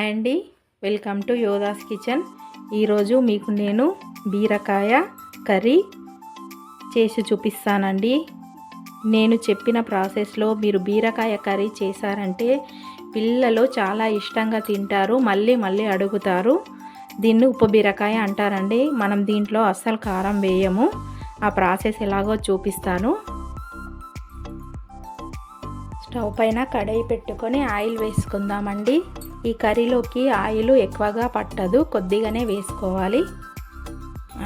Hi అండి, welcome to Yoddhas kitchen. ఈరోజు మీకు నేను బీరకాయ కర్రీ చేసి చూపిస్తానండి. నేను చెప్పిన ప్రాసెస్లో మీరు బీరకాయ కర్రీ చేశారంటే పిల్లలు చాలా ఇష్టంగా తింటారు, మళ్ళీ మళ్ళీ అడుగుతారు. దీన్ని ఉప్పు బీరకాయ అంటారండి. మనం దీంట్లో అస్సలు కారం వేయము. ఆ ప్రాసెస్ ఎలాగో చూపిస్తాను. స్టవ్ పైన కడాయి పెట్టుకొని ఆయిల్ వేసుకుందామండి. ఈ కర్రీలోకి ఆయిల్ ఎక్కువగా పట్టదు, కొద్దిగానే వేసుకోవాలి.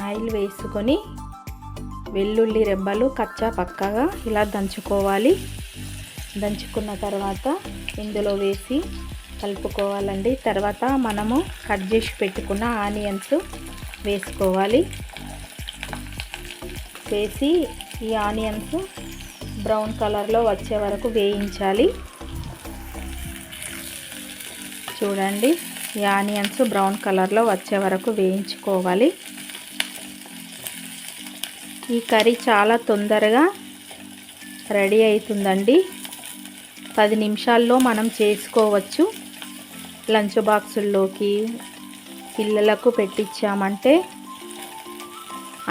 ఆయిల్ వేసుకొని వెల్లుల్లి రెబ్బలు కచ్చా పక్కగా ఇలా దంచుకోవాలి. దంచుకున్న తర్వాత ఇందులో వేసి కలుపుకోవాలండి. తర్వాత మనము కట్ చేసి పెట్టుకున్న ఆనియన్స్ వేసుకోవాలి. వేసి ఈ ఆనియన్స్ బ్రౌన్ కలర్లో వచ్చే వరకు వేయించాలి. చూడండి, ఈ ఆనియన్స్ బ్రౌన్ కలర్లో వచ్చే వరకు వేయించుకోవాలి. ఈ కర్రీ చాలా తొందరగా రెడీ అవుతుందండి. 10 నిమిషాల్లో మనం చేసుకోవచ్చు. లంచ్ బాక్సుల్లోకి పిల్లలకు పెట్టించామంటే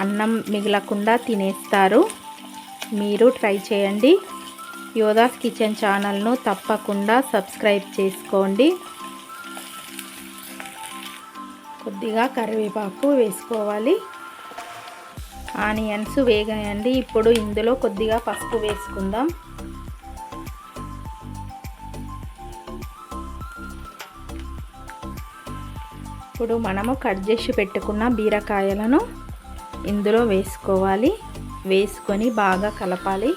అన్నం మిగలకుండా తినేస్తారు. మీరు ట్రై చేయండి. యోధాస్ కిచెన్ ఛానల్ను తప్పకుండా సబ్స్క్రైబ్ చేసుకోండి. కొద్దిగా కరివేపాకు వేసుకోవాలి. ఆనియన్స్ వేగాయండి. ఇప్పుడు ఇందులో కొద్దిగా పసుపు వేసుకుందాం. ఇప్పుడు మనము కట్ చేసి పెట్టుకున్న బీరకాయలను ఇందులో వేసుకోవాలి. వేసుకొని బాగా కలపాలి.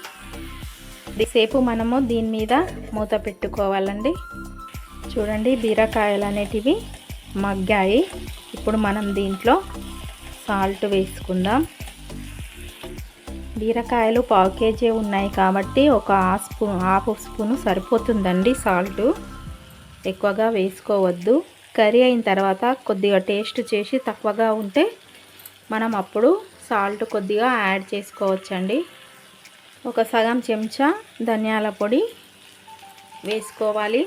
సేపు మనము దీని మీద మూత పెట్టుకోవాలండి. చూడండి, బీరకాయలు అనేటివి మగ్గాయి. ఇప్పుడు మనం దీంట్లో సాల్ట్ వేసుకుందాం. బీరకాయలు 1/2 కేజీ ఉన్నాయి కాబట్టి ఒక హాఫ్ స్పూను సరిపోతుందండి సాల్ట్. ఎక్కువగా వేసుకోవద్దు. కర్రీ అయిన తర్వాత కొద్దిగా టేస్ట్ చేసి తక్కువగా ఉంటే మనం అప్పుడు సాల్ట్ కొద్దిగా యాడ్ చేసుకోవచ్చండి. ఒక సగం చెంచా ధనియాల పొడి వేసుకోవాలి.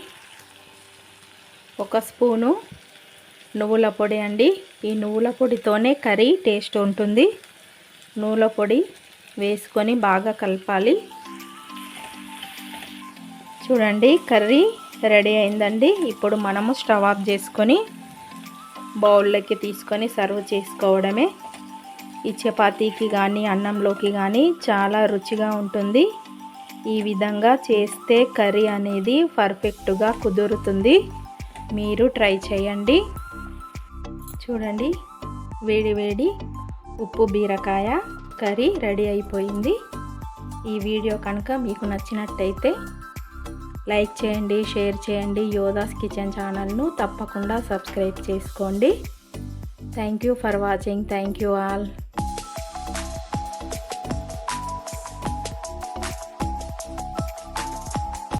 1 స్పూను నువ్వుల పొడి అండి. ఈ నువ్వుల పొడితోనే కర్రీ టేస్ట్ ఉంటుంది. నువ్వుల పొడి వేసుకొని బాగా కలపాలి. చూడండి, కర్రీ రెడీ అయిందండి. ఇప్పుడు మనము స్టవ్ ఆఫ్ చేసుకొని బౌల్లోకి తీసుకొని సర్వ్ చేసుకోవడమే. ఈ చపాతీకి కానీ అన్నంలోకి కానీ చాలా రుచిగా ఉంటుంది. ఈ విధంగా చేస్తే కర్రీ అనేది పర్ఫెక్ట్గా కుదురుతుంది. మీరు ట్రై చేయండి. చూడండి, వేడి వేడి ఉప్పు బీరకాయ కర్రీ రెడీ అయిపోయింది. ఈ వీడియో కనుక మీకు నచ్చినట్టయితే లైక్ చేయండి, షేర్ చేయండి. యోధాస్ కిచెన్ ఛానల్ను తప్పకుండా సబ్స్క్రైబ్ చేసుకోండి. Thank you for watching. Thank you all.